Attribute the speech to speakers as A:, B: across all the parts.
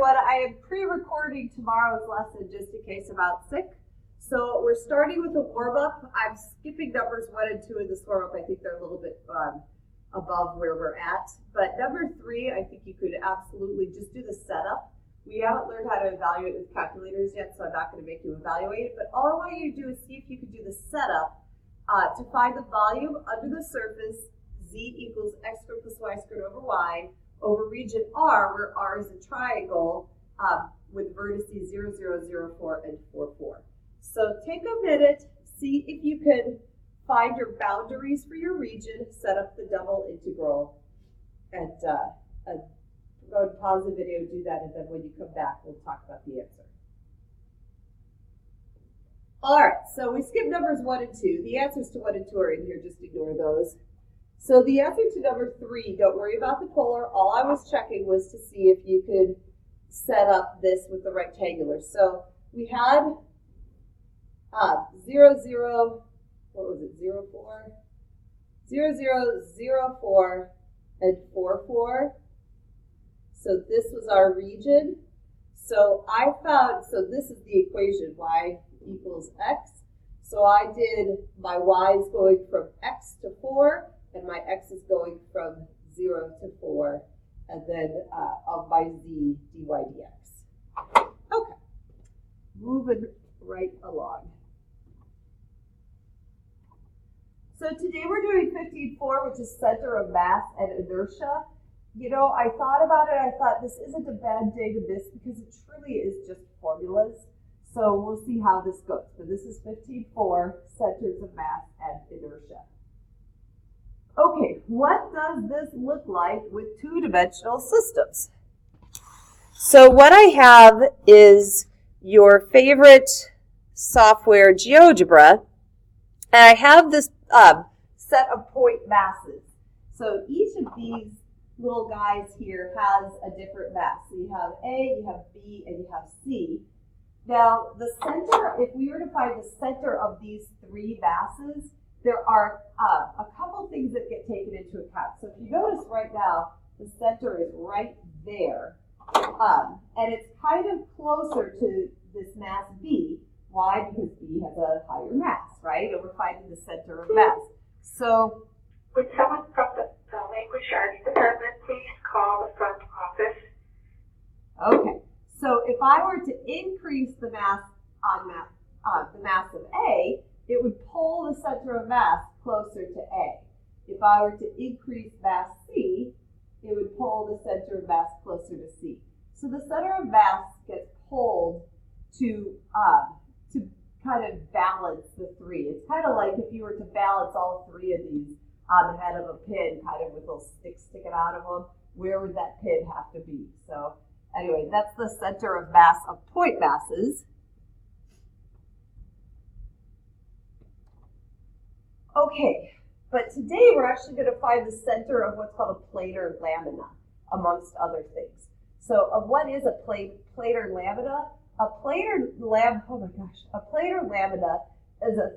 A: everyone. I am pre-recording tomorrow's lesson just in case I'm out sick. So we're starting with a warm-up. I'm skipping numbers 1 and 2 in this warm-up. I think they're a little bit above where we're at. But number 3, I think you could absolutely just do the setup. We haven't learned how to evaluate with calculators yet, so I'm not going to make you evaluate it. But all I want you to do is see if you can do the setup to find the volume under the surface, z equals x squared plus y squared over y, over region R, where R is a triangle with vertices 0, 0, 0, 4, and 4, 4. So take a minute, see if you can find your boundaries for your region, set up the double integral, and go and pause the video, do that, and then when you come back, we'll talk about the answer. All right, so we skipped numbers 1 and 2. The answers to 1 and 2 are in here, just ignore those. So the answer to number 3, don't worry about the polar. All I was checking was to see if you could set up this with the rectangular. So we had 0, 0, what was it, 0, 4? 0, 0, 0, 4, and 4, 4. So this was our region. So I found, so this is the equation, y equals x. So I did, my y is going from x to 4, and my x is going from 0 to 4, and then of my z, dy dx. Okay, moving right along. So today we're doing 15.4, which is center of mass and inertia. You know, I thought about it, I thought this isn't a bad day to miss because it truly is just formulas. So we'll see how this goes. But this is 15.4, centers of mass and inertia. Okay, what does this look like with two-dimensional systems? So what I have is your favorite software, GeoGebra, and I have this set of point masses. So each of these little guys here has a different mass. So you have A, you have B, and you have C. Now, the center, if we were to find the center of these 3 masses, there are a couple things that get taken into account. So if you notice right now, the center is right there. And it's kind of closer to this mass B. Why? Because B has a higher mass, right? And we're finding the center of mass. So,
B: would someone from the language arts department please call the front office?
A: Okay. So if I were to increase the mass on the mass of A, it would pull the center of mass closer to A. If I were to increase mass C, it would pull the center of mass closer to C. So the center of mass gets pulled to kind of balance the 3. It's kind of like if you were to balance all 3 of these on the head of a pin, kind of with little sticks sticking out of them, where would that pin have to be? So anyway, that's the center of mass of point masses. Okay, but today we're actually going to find the center of what's called a planar lamina, amongst other things. So what is a planar lamina? A planar lamina is a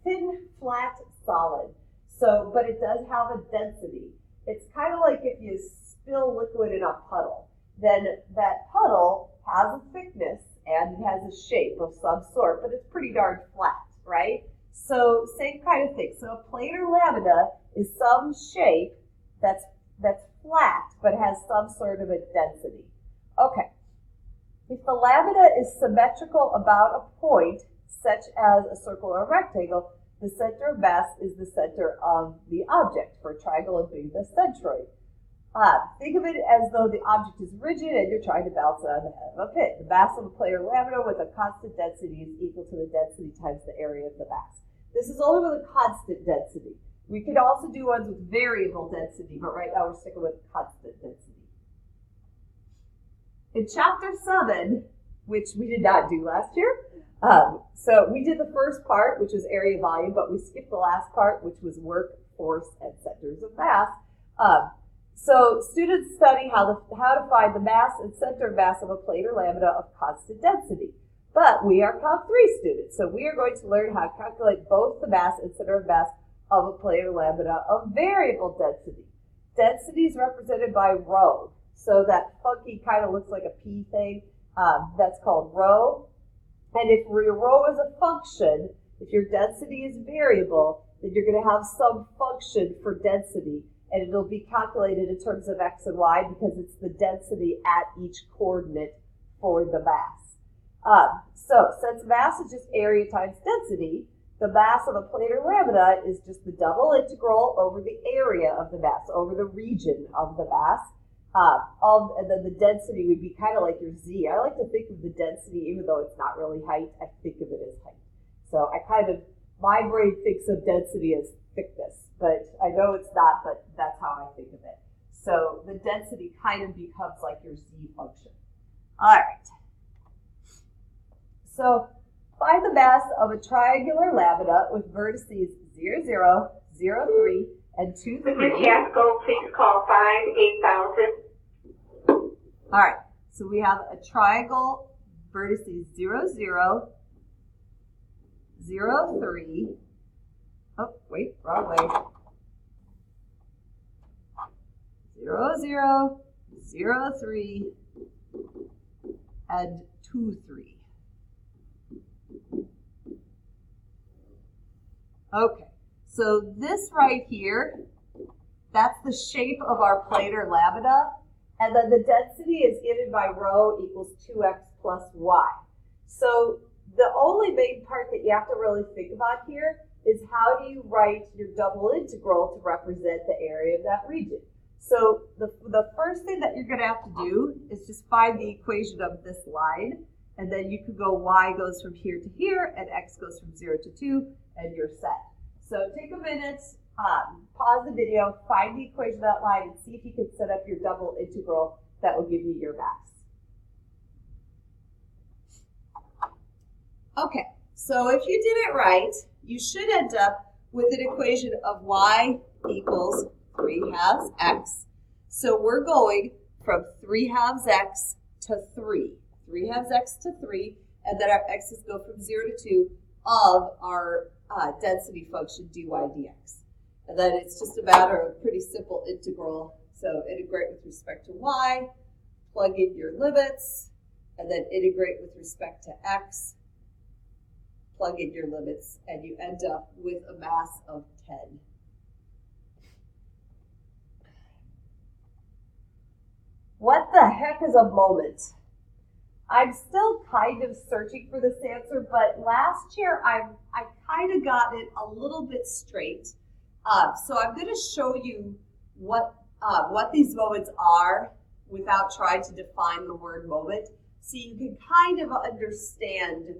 A: thin, flat solid. So, but it does have a density. It's kind of like if you spill liquid in a puddle. Then that puddle has a thickness and it has a shape of some sort, but it's pretty darn flat, right? So same kind of thing. So a planar lamina is some shape that's flat but has some sort of a density. Okay. If the lamina is symmetrical about a point, such as a circle or a rectangle, the center of mass is the center of the object. For a triangle, it would be the centroid. Think of it as though the object is rigid and you're trying to balance it on the head of a pin. The mass of a planar lamina with a constant density is equal to the density times the area of the mass. This is only with a constant density. We could also do ones with variable density, but right now we're sticking with constant density. In chapter 7, which we did not do last year, so we did the first part, which was area volume, but we skipped the last part, which was work, force, and centers of mass. So students study how to find the mass and center of mass of a planar lamina of constant density. But we are Calc 3 students, so we are going to learn how to calculate both the mass and center of mass of a planar lamina of variable density. Density is represented by rho. So that funky kind of looks like a P thing. That's called rho. And if your rho is a function, if your density is variable, then you're going to have some function for density, and it'll be calculated in terms of x and y because it's the density at each coordinate for the mass. So since mass is just area times density, the mass of a planar lambda is just the double integral over the area of the mass, over the region of the mass. And then the density would be kind of like your z. I like to think of the density, even though it's not really height, I think of it as height. So my brain thinks of density as thickness, but I know it's not, but that's how I think of it. So the density kind of becomes like your z function. All right. So find the mass of a triangular lambda with vertices 0, 0, 0, 3, and 2, 3.
B: Ms. Jasko, please call 5-8000.
A: All right, so we have a triangle vertices 0, 0, 0, 3. Oh, wait, wrong way. 0, 0, 0, 3, and 2, 3. Okay, so this right here, that's the shape of our planar lambda, and then the density is given by rho equals 2x plus y. So the only main part that you have to really think about here is how do you write your double integral to represent the area of that region. So the first thing that you're going to have to do is just find the equation of this line, and then you could go y goes from here to here, and x goes from 0 to 2, and you're set. So take a minute, pause the video, find the equation of that line, and see if you can set up your double integral that will give you your mass. Okay, so if you did it right, you should end up with an equation of y equals 3/2 x. So we're going from 3/2 x to 3. 3/2 x to 3, and then our x's go from 0 to 2 of our density function dy dx. And then it's just a matter of pretty simple integral. So integrate with respect to y, plug in your limits, and then integrate with respect to x, plug in your limits, and you end up with a mass of 10. What the heck is a moment? I'm still kind of searching for this answer, but last year I kind of got it a little bit straight. So I'm going to show you what these moments are without trying to define the word moment, so you can kind of understand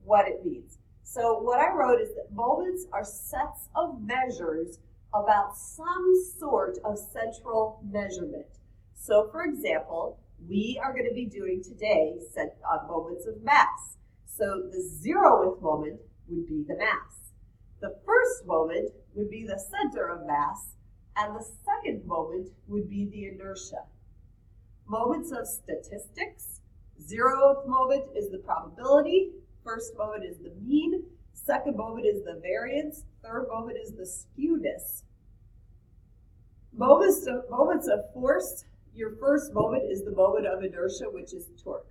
A: what it means. So what I wrote is that moments are sets of measures about some sort of central measurement. So for example, we are going to be doing today moments of mass. So the 0th moment would be the mass. The first moment would be the center of mass, and the second moment would be the inertia. Moments of statistics, 0th moment is the probability, first moment is the mean, second moment is the variance, third moment is the skewness. Moments of force, your first moment is the moment of inertia, which is torque.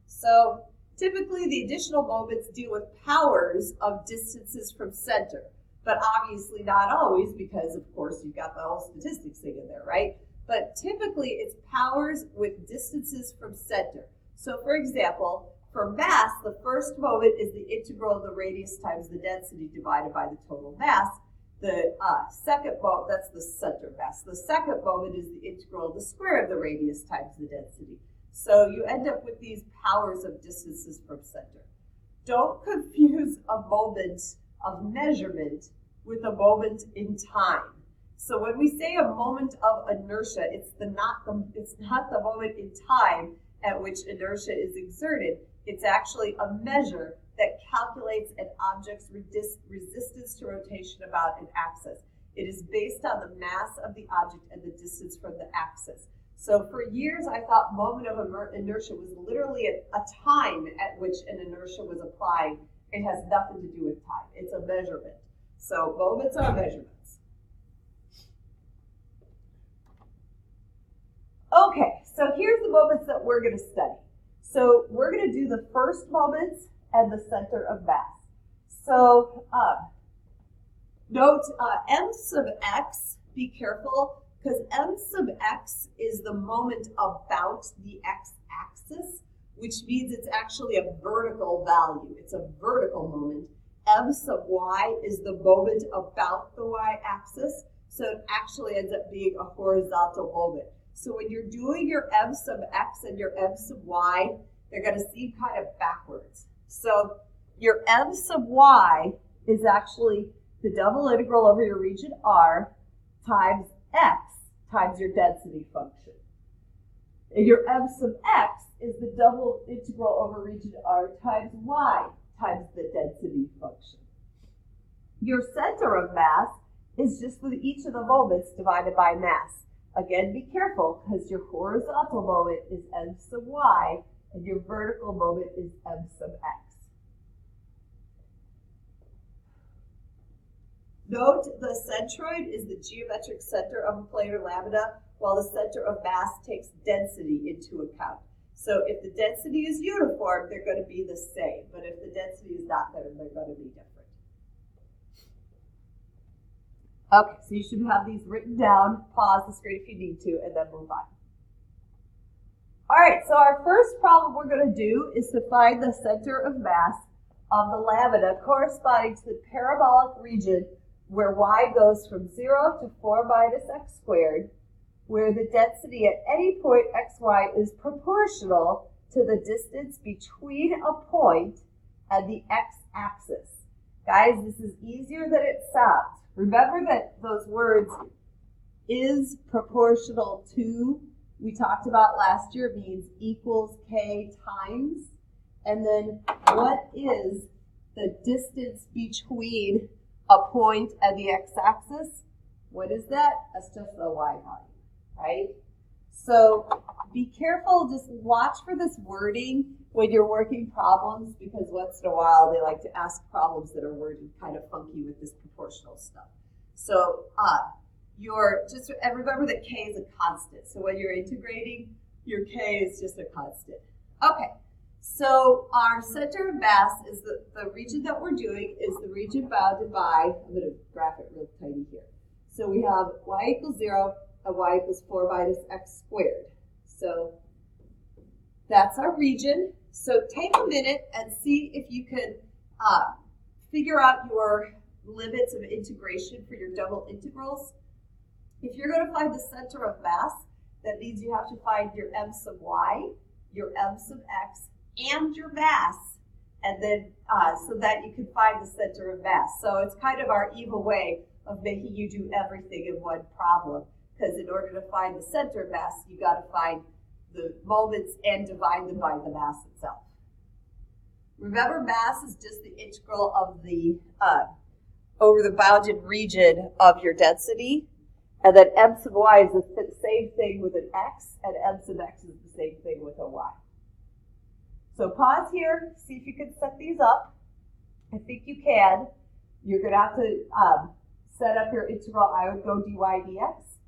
A: So typically the additional moments deal with powers of distances from center, but obviously not always because of course you've got the whole statistics thing in there, right? But typically it's powers with distances from center. So for example, for mass, the first moment is the integral of the radius times the density divided by the total mass. The second moment, that's the center mass. The second moment is the integral of the square of the radius times the density. So you end up with these powers of distances from center. Don't confuse a moment of measurement with a moment in time. So when we say a moment of inertia, it's not the moment in time at which inertia is exerted. It's actually a measure that calculates an object's resistance to rotation about an axis. It is based on the mass of the object and the distance from the axis. So for years, I thought moment of inertia was literally a time at which an inertia was applied. It has nothing to do with time. It's a measurement. So moments are measurements. moments that we're going to study. So we're going to do the first moments and the center of mass. So note m sub x, be careful, because m sub x is the moment about the x-axis, which means it's actually a vertical value. It's a vertical moment. M sub y is the moment about the y-axis, so it actually ends up being a horizontal moment. So when you're doing your m sub x and your m sub y, they're going to seem kind of backwards. So your m sub y is actually the double integral over your region R times x times your density function. And your m sub x is the double integral over region R times y times the density function. Your center of mass is just each of the moments divided by mass. Again, be careful, because your horizontal moment is m sub y, and your vertical moment is m sub x. Note the centroid is the geometric center of a planar lambda, while the center of mass takes density into account. So if the density is uniform, they're going to be the same. But if the density is not, then they're going to be different. Okay, so you should have these written down. Pause the screen if you need to, and then move on. All right, so our first problem we're going to do is to find the center of mass of the lambda corresponding to the parabolic region where y goes from 0 to 4 minus x squared, where the density at any point xy is proportional to the distance between a point and the x-axis. Guys, this is easier than it sounds. Remember that those words is proportional to, we talked about last year, means equals k times. And then what is the distance between a point and the x-axis? What is that? That's just the y value, right? So be careful, just watch for this wording when you're working problems, because once in a while they like to ask problems that are worded kind of funky with this proportional stuff. So remember that k is a constant. So when you're integrating, your k is just a constant. Okay, so our center of mass is the region that we're doing is the region bounded by, I'm going to graph it real tiny here. So we have y equals 0 and y equals 4 minus x squared. So that's our region. So take a minute and see if you can figure out your limits of integration for your double integrals. If you're going to find the center of mass, that means you have to find your m sub y, your m sub x, and your mass, and then so that you can find the center of mass. So it's kind of our evil way of making you do everything in one problem, because in order to find the center of mass, you got to find the moments and divide them by the mass itself. Remember, mass is just the integral of the over the bounded region of your density, and then m sub y is the same thing with an x, and m sub x is the same thing with a y. So pause here, see if you can set these up. I think you can. You're going to have to set up your integral. I would go dy dx,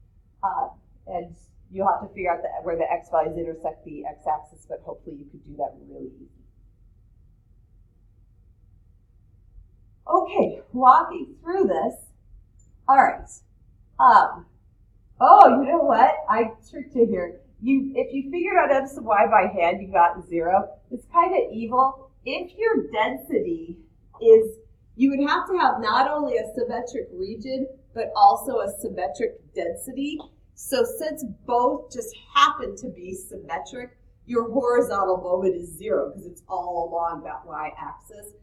A: and you'll have to figure out where the x values intersect the x-axis, but hopefully you could do that really easy. Okay, walking through this. All right. Oh, you know what? I tricked you here. If you figured out m sub y by hand, you got 0. It's kind of evil. If your density is, you would have to have not only a symmetric region, but also a symmetric density. So since both just happen to be symmetric, your horizontal moment is 0 because it's all along that y-axis.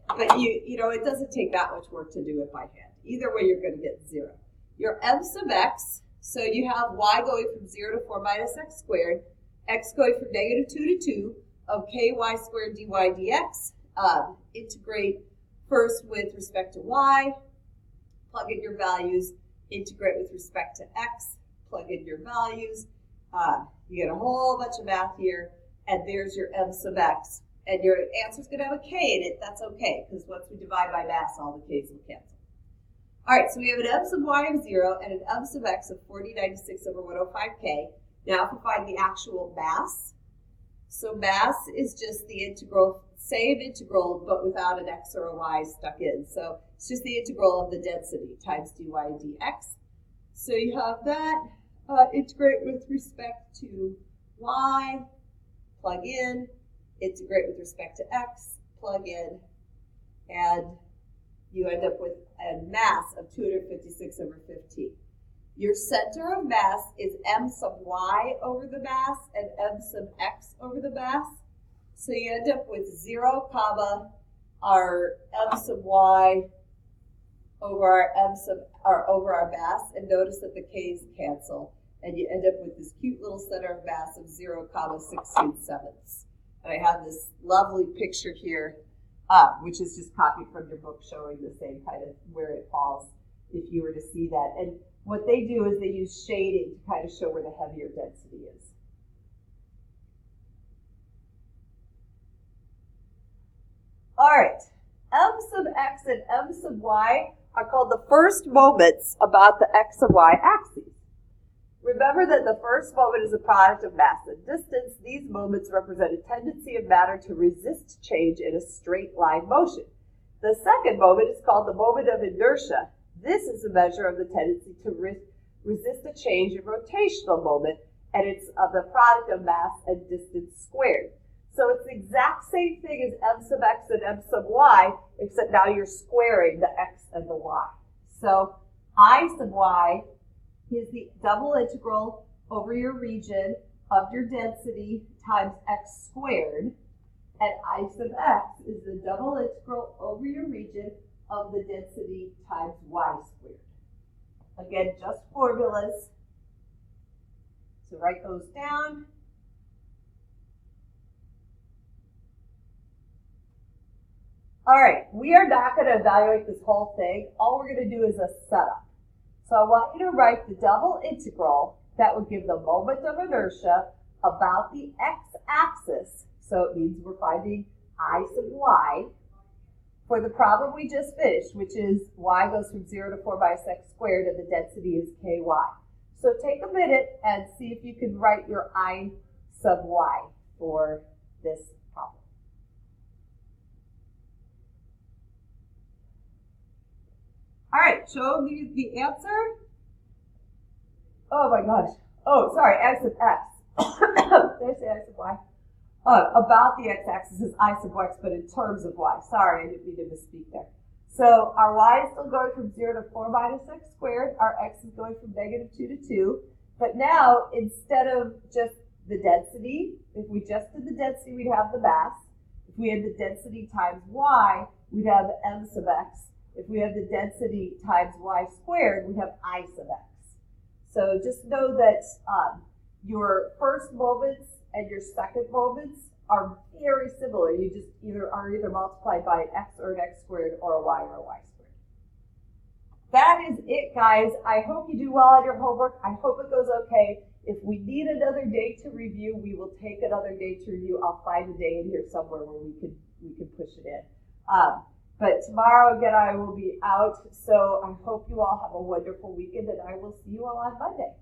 A: But you know, it doesn't take that much work to do it by hand. Either way, you're going to get 0. Your m sub x, so you have y going from 0 to 4 minus x squared, x going from -2 to 2 of ky squared dy dx. Integrate first with respect to y, plug in your values, integrate with respect to x, plug in your values. You get a whole bunch of math here, and there's your m sub x. And your answer's going to have a k in it. That's okay, because once we divide by mass, all the k's will cancel. All right, so we have an m sub y of 0 and an m sub x of 4096/105k. Now if we find the actual mass, so mass is just the integral, same integral, but without an x or a y stuck in. So it's just the integral of the density times dy dx. So you have that, integrate with respect to y, plug in, integrate with respect to x, plug in, and you end up with a mass of 256 over 15. Your center of mass is m sub y over the mass and m sub x over the mass. So you end up with 0, comma, our m sub y over our over our mass, and notice that the k's cancel, and you end up with this cute little center of mass of 0, comma, 16/7. And I have this lovely picture here, which is just copied from your book, showing the same kind of where it falls if you were to see that. And what they do is they use shading to kind of show where the heavier density is. All right, m sub x and m sub y are called the first moments about the x and y axes. Remember that the first moment is a product of mass and distance. These moments represent a tendency of matter to resist change in a straight line motion. The second moment is called the moment of inertia. This is a measure of the tendency to resist a change in rotational moment, and it's the product of mass and distance squared. So it's the exact same thing as m sub x and m sub y, except now you're squaring the x and the y. So I sub y is the double integral over your region of your density times x squared, and I sub x is the double integral over your region of the density times y squared. Again, just formulas. So write those down. All right, we are not going to evaluate this whole thing. All we're going to do is a setup. So I want you to write the double integral that would give the moment of inertia about the x-axis. So it means we're finding I sub y for the problem we just finished, which is y goes from 0 to 4 minus x squared, and the density is ky. So take a minute and see if you can write your I sub y for this problem. All right, show me the answer. Oh my gosh. Oh, sorry, I sub x. Did I say I sub y? About the x-axis is I sub x, but in terms of y. Sorry, I didn't mean to misspeak there. So our y is still going from 0 to 4 minus x squared. Our x is going from -2 to 2. But now, instead of just the density, if we just did the density, we'd have the mass. If we had the density times y, we'd have m sub x. If we have the density times y squared, we have I sub x. So just know that your first moments and your second moments are very similar. You just either multiplied by an x or an x squared or a y squared. That is it, guys. I hope you do well on your homework. I hope it goes okay. If we need another day to review, we will take another day to review. I'll find a day in here somewhere where we can push it in. But tomorrow, again, I will be out, so I hope you all have a wonderful weekend, and I will see you all on Monday.